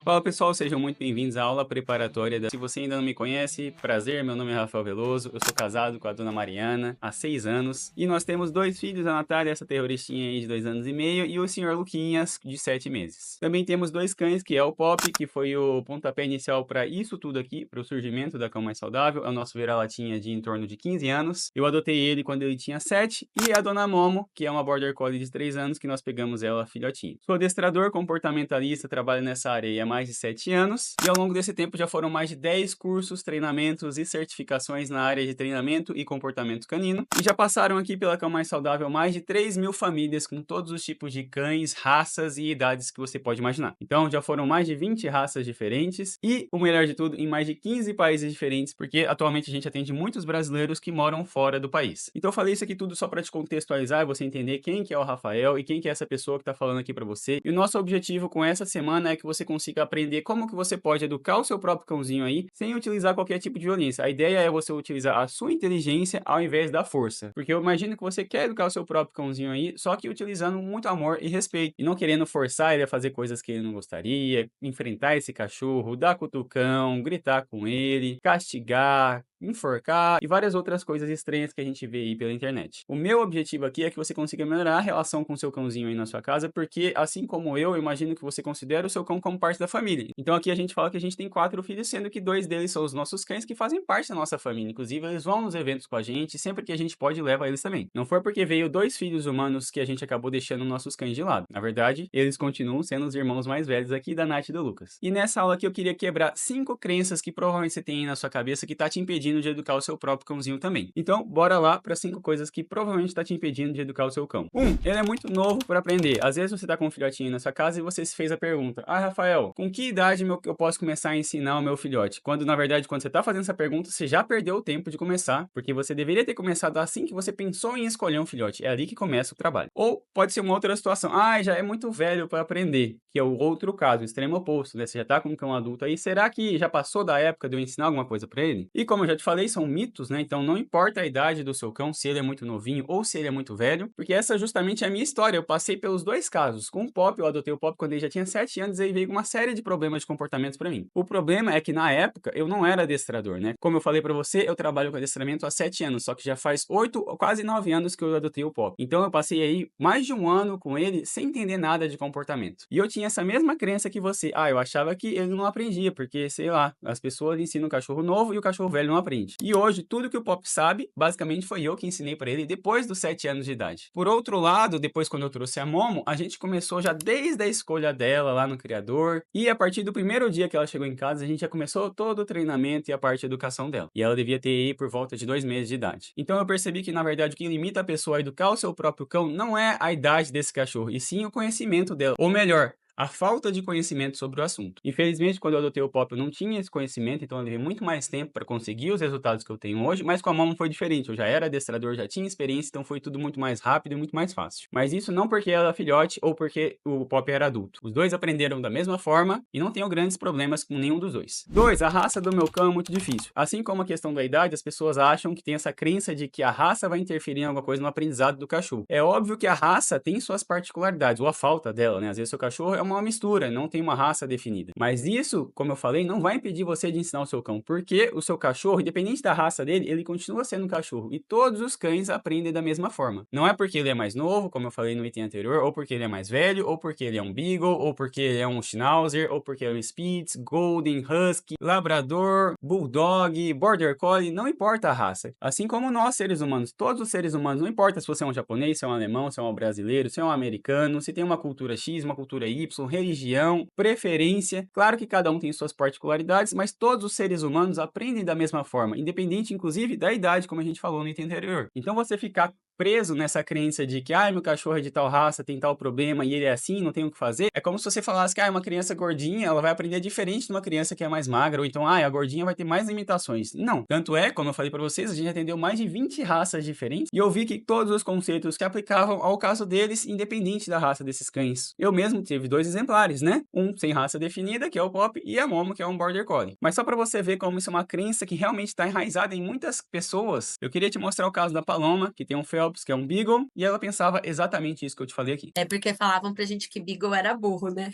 Fala pessoal, sejam muito bem-vindos à aula preparatória Se você ainda não me conhece, prazer, meu nome é Rafael Veloso, eu sou casado com a dona Mariana há 6 anos e nós temos 2 filhos, a Natália, essa terroristinha aí de 2 anos e meio, e o senhor Luquinhas, de 7 meses. Também temos 2 cães, que é o Pop, que foi o pontapé inicial para isso tudo aqui, para o surgimento da Cão Mais Saudável, é o nosso vira-latinha de em torno de 15 anos. Eu adotei ele quando ele tinha 7, e a dona Momo, que é uma Border Collie de 3 anos, que nós pegamos ela filhotinha. Sou adestrador, comportamentalista, trabalho nessa área há mais de 7 anos, e ao longo desse tempo já foram mais de 10 cursos, treinamentos e certificações na área de treinamento e comportamento canino, e já passaram aqui pela Cão Mais Saudável mais de 3.000 famílias com todos os tipos de cães, raças e idades que você pode imaginar. Então já foram mais de 20 raças diferentes e, o melhor de tudo, em mais de 15 países diferentes, porque atualmente a gente atende muitos brasileiros que moram fora do país. Então eu falei isso aqui tudo só para te contextualizar e você entender quem que é o Rafael e quem que é essa pessoa que está falando aqui para você. E o nosso objetivo com essa semana é que você consiga aprender como que você pode educar o seu próprio cãozinho aí sem utilizar qualquer tipo de violência. A ideia é você utilizar a sua inteligência ao invés da força. Porque eu imagino que você quer educar o seu próprio cãozinho aí, só que utilizando muito amor e respeito. E não querendo forçar ele a fazer coisas que ele não gostaria, enfrentar esse cachorro, dar cutucão, gritar com ele, castigar, enforcar e várias outras coisas estranhas que a gente vê aí pela internet. O meu objetivo aqui é que você consiga melhorar a relação com o seu cãozinho aí na sua casa, porque assim como eu imagino que você considera o seu cão como parte da família. Então aqui a gente fala que a gente tem 4 filhos, sendo que 2 deles são os nossos cães que fazem parte da nossa família. Inclusive eles vão nos eventos com a gente, sempre que a gente pode leva eles também. Não foi porque veio 2 filhos humanos que a gente acabou deixando nossos cães de lado. Na verdade, eles continuam sendo os irmãos mais velhos aqui da Nath e do Lucas. E nessa aula aqui eu queria quebrar 5 crenças que provavelmente você tem aí na sua cabeça que tá te impedindo de educar o seu próprio cãozinho também. Então, bora lá para 5 coisas que provavelmente tá te impedindo de educar o seu cão. 1. Ele é muito novo para aprender. Às vezes você tá com um filhotinho na sua casa e você se fez a pergunta: ah, Rafael, com que idade eu posso começar a ensinar o meu filhote? Quando, na verdade, quando você tá fazendo essa pergunta, você já perdeu o tempo de começar, porque você deveria ter começado assim que você pensou em escolher um filhote. É ali que começa o trabalho. Ou pode ser uma outra situação: ah, já é muito velho para aprender, que é o outro caso, o extremo oposto, né? Você já tá com um cão adulto aí, será que já passou da época de eu ensinar alguma coisa para ele? E como eu já te falei, são mitos, né? Então não importa a idade do seu cão, se ele é muito novinho ou se ele é muito velho, porque essa justamente é a minha história. Eu passei pelos 2 casos. Com o Pop, eu adotei o Pop quando ele já tinha 7 anos e aí veio com uma série de problemas de comportamentos para mim. O problema é que na época eu não era adestrador, né? Como eu falei para você, eu trabalho com adestramento há 7 anos, só que já faz 8, quase 9 anos que eu adotei o Pop. Então eu passei aí mais de um ano com ele sem entender nada de comportamento. E eu tinha essa mesma crença que você. Ah, eu achava que ele não aprendia, porque, sei lá, as pessoas ensinam o cachorro novo e o cachorro velho não aprende. E hoje, tudo que o Pop sabe, basicamente foi eu que ensinei para ele depois dos 7 anos de idade. Por outro lado, depois quando eu trouxe a Momo, a gente começou já desde a escolha dela lá no criador, e a partir do primeiro dia que ela chegou em casa, a gente já começou todo o treinamento e a parte de educação dela. E ela devia ter aí por volta de 2 meses de idade. Então eu percebi que, na verdade, o que limita a pessoa a educar o seu próprio cão não é a idade desse cachorro, e sim o conhecimento dela. Ou melhor, a falta de conhecimento sobre o assunto. Infelizmente, quando eu adotei o Pop, eu não tinha esse conhecimento, então eu levei muito mais tempo para conseguir os resultados que eu tenho hoje, mas com a Momo foi diferente. Eu já era adestrador, já tinha experiência, então foi tudo muito mais rápido e muito mais fácil. Mas isso não porque ela era filhote ou porque o Pop era adulto. Os dois aprenderam da mesma forma e não tenho grandes problemas com nenhum dos dois. 2. A raça do meu cão é muito difícil. Assim como a questão da idade, as pessoas acham que tem essa crença de que a raça vai interferir em alguma coisa no aprendizado do cachorro. É óbvio que a raça tem suas particularidades, ou a falta dela, né? Às vezes seu cachorro é uma mistura, não tem uma raça definida. Mas isso, como eu falei, não vai impedir você de ensinar o seu cão, porque o seu cachorro, independente da raça dele, ele continua sendo um cachorro. E todos os cães aprendem da mesma forma. Não é porque ele é mais novo, como eu falei no item anterior, ou porque ele é mais velho, ou porque ele é um Beagle, ou porque ele é um Schnauzer, ou porque ele é um Spitz, Golden, Husky, Labrador, Bulldog, Border Collie, não importa a raça. Assim como nós, seres humanos, todos os seres humanos, não importa se você é um japonês, se é um alemão, se é um brasileiro, se é um americano, se tem uma cultura X, uma cultura Y, religião, preferência. Claro que cada um tem suas particularidades, mas todos os seres humanos aprendem da mesma forma, independente, inclusive, da idade, como a gente falou no item anterior. Então você ficar preso nessa crença de que, meu cachorro é de tal raça, tem tal problema e ele é assim, não tem o que fazer, é como se você falasse que, uma criança gordinha, ela vai aprender diferente de uma criança que é mais magra, ou então, a gordinha vai ter mais limitações. Não. Tanto é, como eu falei para vocês, a gente atendeu mais de 20 raças diferentes e eu vi que todos os conceitos que aplicavam ao caso deles, independente da raça desses cães. Eu mesmo tive 2 exemplares, né? Um sem raça definida, que é o Pop, e a Momo, que é um Border Collie. Mas só para você ver como isso é uma crença que realmente está enraizada em muitas pessoas, eu queria te mostrar o caso da Paloma, que tem um Phelps Phelps, que é um Beagle, e ela pensava exatamente isso que eu te falei aqui. É porque falavam pra gente que Beagle era burro, né?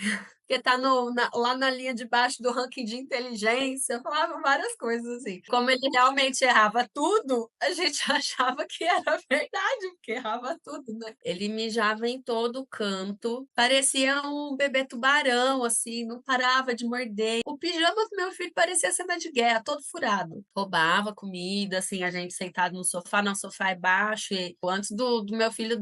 Porque tá lá na linha de baixo do ranking de inteligência, falavam várias coisas assim. Como ele realmente errava tudo, a gente achava que era verdade, porque errava tudo, né? Ele mijava em todo canto, parecia um bebê tubarão, assim, não parava de morder. O pijama do meu filho parecia cena de guerra, todo furado. Roubava comida, assim, a gente sentado no sofá, nosso sofá é baixo, e antes do meu filho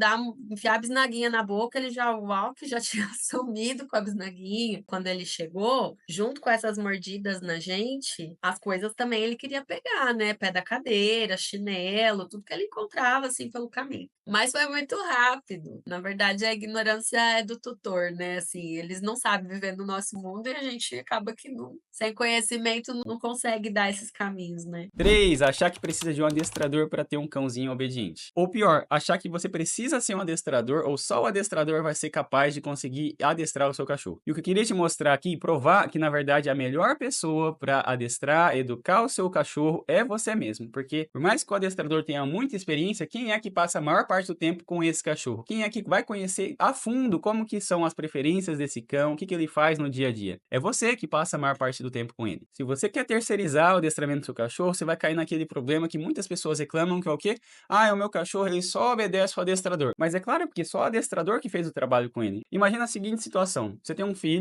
enfiar a bisnaguinha na boca, ele já, o Alck já tinha sumido com a bisnaguinha. Quando ele chegou, junto com essas mordidas na gente, as coisas também ele queria pegar, né? Pé da cadeira, chinelo, tudo que ele encontrava, assim, pelo caminho. Mas foi muito rápido. Na verdade, a ignorância é do tutor, né? Assim, eles não sabem viver no nosso mundo e a gente acaba que não, sem conhecimento não consegue dar esses caminhos, né? 3. Achar que precisa de um adestrador para ter um cãozinho obediente. Ou pior, achar que você precisa ser um adestrador ou só o adestrador vai ser capaz de conseguir adestrar o seu cachorro. E o que eu queria te mostrar aqui e provar que, na verdade, a melhor pessoa para adestrar, educar o seu cachorro é você mesmo. Porque, por mais que o adestrador tenha muita experiência, quem é que passa a maior parte do tempo com esse cachorro? Quem é que vai conhecer a fundo como que são as preferências desse cão, o que ele faz no dia a dia? É você que passa a maior parte do tempo com ele. Se você quer terceirizar o adestramento do seu cachorro, você vai cair naquele problema que muitas pessoas reclamam, que é o quê? Ah, o meu cachorro ele só obedece ao adestrador. Mas é claro, porque só o adestrador que fez o trabalho com ele. Imagina a seguinte situação: você tem um filho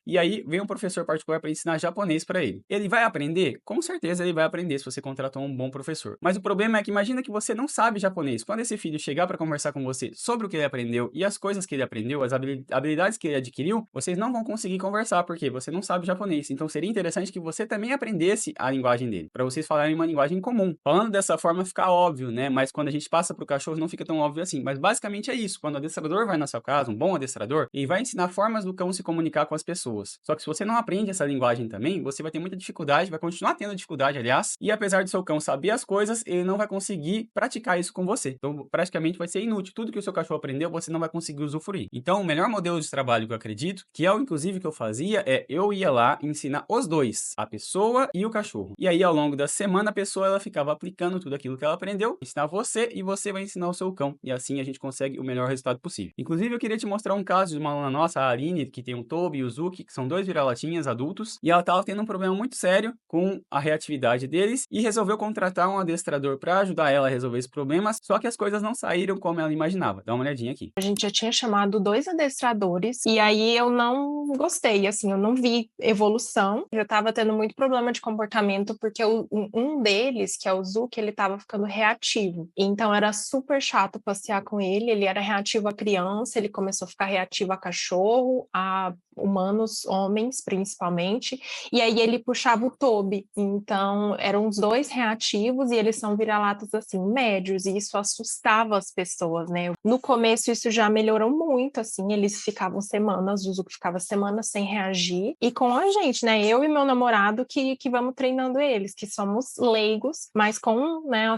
e aí vem um professor particular para ensinar japonês para ele. Ele vai aprender? Com certeza ele vai aprender se você contratou um bom professor. Mas o problema é que imagina que você não sabe japonês. Quando esse filho chegar para conversar com você sobre o que ele aprendeu e as coisas que ele aprendeu, as habilidades que ele adquiriu, vocês não vão conseguir conversar porque você não sabe japonês. Então seria interessante que você também aprendesse a linguagem dele, para vocês falarem uma linguagem comum. Falando dessa forma fica óbvio, né? Mas quando a gente passa pro cachorro não fica tão óbvio assim. Mas basicamente é isso. Quando o adestrador vai na sua casa, um bom adestrador, ele vai ensinar formas do cão se comunicar com as pessoas. Só que se você não aprende essa linguagem também, você vai ter muita dificuldade, vai continuar tendo dificuldade, aliás, e apesar do seu cão saber as coisas, ele não vai conseguir praticar isso com você. Então, praticamente vai ser inútil. Tudo que o seu cachorro aprendeu, você não vai conseguir usufruir. Então, o melhor modelo de trabalho que eu acredito, que é o inclusive que eu fazia, é eu ia lá ensinar os dois, a pessoa e o cachorro. E aí, ao longo da semana, a pessoa ela ficava aplicando tudo aquilo que ela aprendeu, ensinar você e você vai ensinar o seu cão. E assim a gente consegue o melhor resultado possível. Inclusive, eu queria te mostrar um caso de uma aluna nossa, a Aline, que tem o Toby e o Zuki, que são dois vira-latinhas adultos, e ela estava tendo um problema muito sério com a reatividade deles e resolveu contratar um adestrador para ajudar ela a resolver esse problema, só que as coisas não saíram como ela imaginava. Dá uma olhadinha aqui. A gente já tinha chamado 2 adestradores e aí eu não gostei, assim, eu não vi evolução. Eu estava tendo muito problema de comportamento porque um deles, que é o Zuki, ele estava ficando reativo. Então era super chato passear com ele, ele era reativo a criança, ele começou a ficar reativo a cachorro, a humanos, homens principalmente, e aí ele puxava o Toby. Então eram os dois reativos e eles são vira-latas assim médios e isso assustava as pessoas, né? No começo isso já melhorou muito, assim, eles ficavam semanas, o Zuko ficava semanas sem reagir, e com a gente, né, eu e meu namorado que vamos treinando eles, que somos leigos, mas com, né,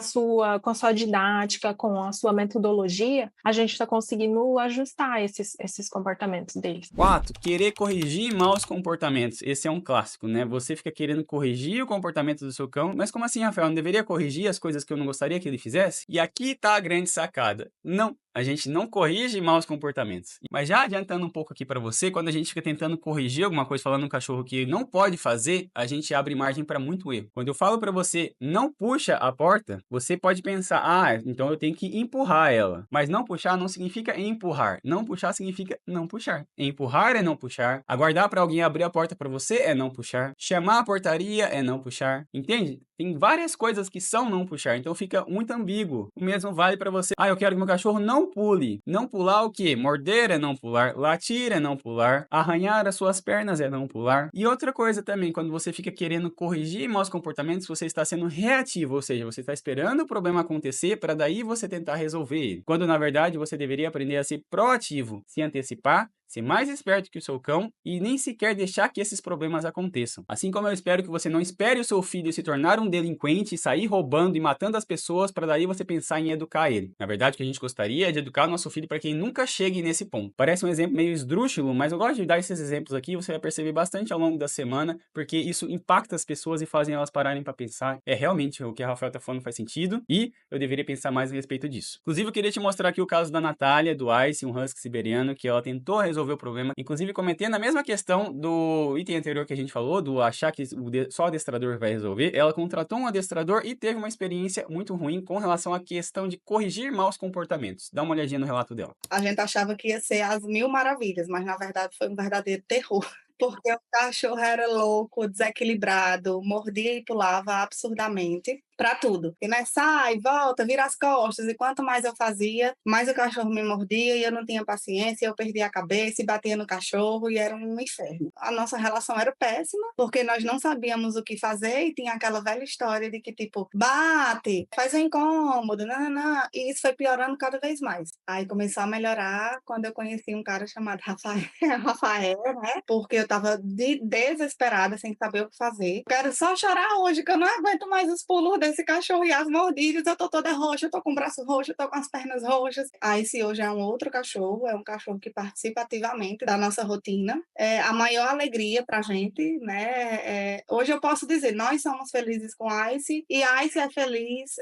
com a sua didática, com a sua metodologia, a gente está conseguindo ajustar esses comportamentos deles. 4. Querer corrigir maus comportamentos. Esse é um clássico, né? Você fica querendo corrigir o comportamento do seu cão, mas como assim, Rafael? Não deveria corrigir as coisas que eu não gostaria que ele fizesse? E aqui tá a grande sacada. Não. A gente não corrige maus comportamentos. Mas já adiantando um pouco aqui para você, quando a gente fica tentando corrigir alguma coisa, falando no cachorro que ele não pode fazer, a gente abre margem para muito erro. Quando eu falo para você, não puxa a porta, você pode pensar, ah, então eu tenho que empurrar ela. Mas não puxar não significa empurrar. Não puxar significa não puxar. Empurrar é não puxar. Aguardar para alguém abrir a porta para você é não puxar. Chamar a portaria é não puxar. Entende? Tem várias coisas que são não puxar, então fica muito ambíguo. O mesmo vale para você. Ah, eu quero que meu cachorro não pule. Não pular o quê? Morder é não pular, latir é não pular, arranhar as suas pernas é não pular. E outra coisa também, quando você fica querendo corrigir maus comportamentos, você está sendo reativo, ou seja, você está esperando o problema acontecer para daí você tentar resolver ele. Quando na verdade você deveria aprender a ser proativo, se antecipar, ser mais esperto que o seu cão e nem sequer deixar que esses problemas aconteçam. Assim como eu espero que você não espere o seu filho se tornar um delinquente e sair roubando e matando as pessoas para daí você pensar em educar ele. Na verdade, o que a gente gostaria é de educar o nosso filho para que ele nunca chegue nesse ponto. Parece um exemplo meio esdrúxulo, mas eu gosto de dar esses exemplos aqui, você vai perceber bastante ao longo da semana, porque isso impacta as pessoas e fazem elas pararem para pensar, realmente o que a Rafael tá falando faz sentido e eu deveria pensar mais a respeito disso. Inclusive, eu queria te mostrar aqui o caso da Natália, do Ice, um husky siberiano, que ela tentou resolver o problema, inclusive cometendo a mesma questão do item anterior que a gente falou, do achar que só o adestrador vai resolver. Ela contratou um adestrador e teve uma experiência muito ruim com relação à questão de corrigir maus comportamentos. Dá uma olhadinha no relato dela. A gente achava que ia ser as mil maravilhas, mas na verdade foi um verdadeiro terror. Porque o cachorro era louco, desequilibrado, mordia e pulava absurdamente para tudo. E né, sai, volta, vira as costas. E quanto mais eu fazia, mais o cachorro me mordia e eu não tinha paciência, eu perdia a cabeça e batia no cachorro e era um inferno. A nossa relação era péssima, porque nós não sabíamos o que fazer e tinha aquela velha história de que, tipo, bate, faz um incômodo, não. E isso foi piorando cada vez mais. Aí começou a melhorar quando eu conheci um cara chamado Rafael, né? Porque eu tava desesperada, sem saber o que fazer. Quero só chorar hoje, que eu não aguento mais os pulos desse cachorro e as mordidas. Eu tô toda roxa, eu tô com o braço roxo, eu tô com as pernas roxas. Aí, se hoje é um outro cachorro, é um cachorro que participa ativamente da nossa rotina. É a maior alegria pra gente, né? Hoje eu posso dizer, nós somos felizes com Ice e Ice é feliz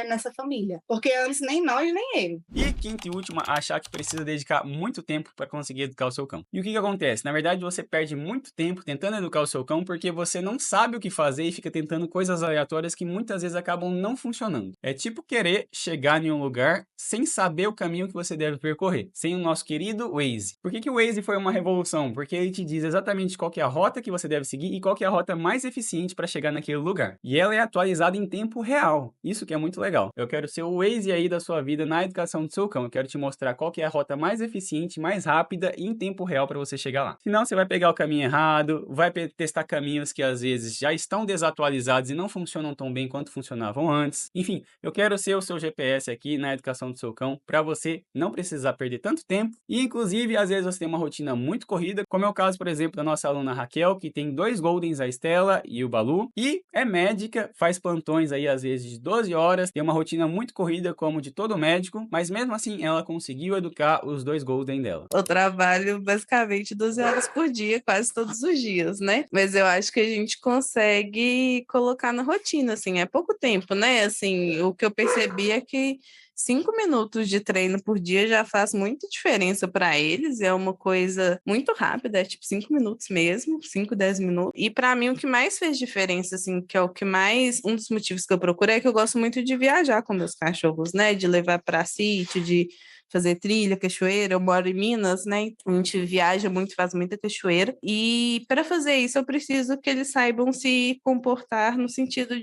nessa família. Porque antes nem nós, nem ele. E quinta e última, achar que precisa dedicar muito tempo para conseguir educar o seu cão. E o que acontece? Na verdade, você perde muito tempo tentando educar o seu cão porque você não sabe o que fazer e fica tentando coisas aleatórias que muitas vezes acabam não funcionando. É tipo querer chegar em um lugar sem saber o caminho que você deve percorrer, sem o nosso querido Waze. Por que o Waze foi uma revolução? Porque ele te diz exatamente qual que é a rota que você deve seguir e qual que é a rota mais eficiente para chegar naquele lugar. E ela é atualizada em tempo real. Isso que é muito legal. Eu quero ser o Waze aí da sua vida na educação do seu cão. Eu quero te mostrar qual que é a rota mais eficiente, mais rápida e em tempo real para você chegar lá. Senão você vai pegar o caminho errado, vai testar caminhos que às vezes já estão desatualizados e não funcionam tão bem quanto funcionavam antes. Enfim, eu quero ser o seu GPS aqui na educação do seu cão para você não precisar perder tanto tempo e inclusive às vezes você tem uma rotina muito corrida, como é o caso, por exemplo, da nossa aluna Raquel, que tem 2 Goldens, a Estela e o Balu, e é médica, faz plantões aí às vezes de 12 horas, tem uma rotina muito corrida como de todo médico, mas mesmo assim ela conseguiu educar os 2 Golden dela. Eu trabalho basicamente 12 horas por dia, quase todos os dias, né? Mas eu acho que a gente consegue colocar na rotina, assim, é pouco tempo, né? Assim, o que eu percebi é que 5 minutos de treino por dia já faz muita diferença para eles, é uma coisa muito rápida, é tipo 5 minutos mesmo, 5, 10 minutos. E para mim o que mais fez diferença, assim, que é o que mais, um dos motivos que eu procuro é que eu gosto muito de viajar com meus cachorros, né? De levar para sítio, de fazer trilha, cachoeira. Eu moro em Minas, né? A gente viaja muito, faz muita cachoeira. E para fazer isso, eu preciso que eles saibam se comportar no sentido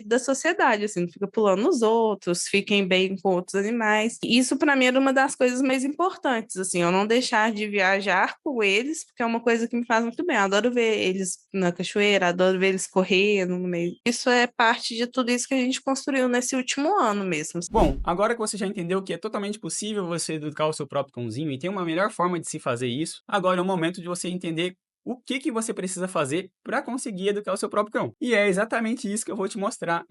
da sociedade, assim, não fica pulando nos outros, fiquem bem com outros animais. Isso, para mim, era uma das coisas mais importantes, assim, eu não deixar de viajar com eles, porque é uma coisa que me faz muito bem. Eu adoro ver eles na cachoeira, adoro ver eles correndo no meio. Isso é parte de tudo isso que a gente construiu nesse último ano mesmo. Bom, agora que você já entendeu que é totalmente possível você educar o seu próprio cãozinho e tem uma melhor forma de se fazer isso, agora é o momento de você entender o que você precisa fazer para conseguir educar o seu próprio cão. E é exatamente isso que eu vou te mostrar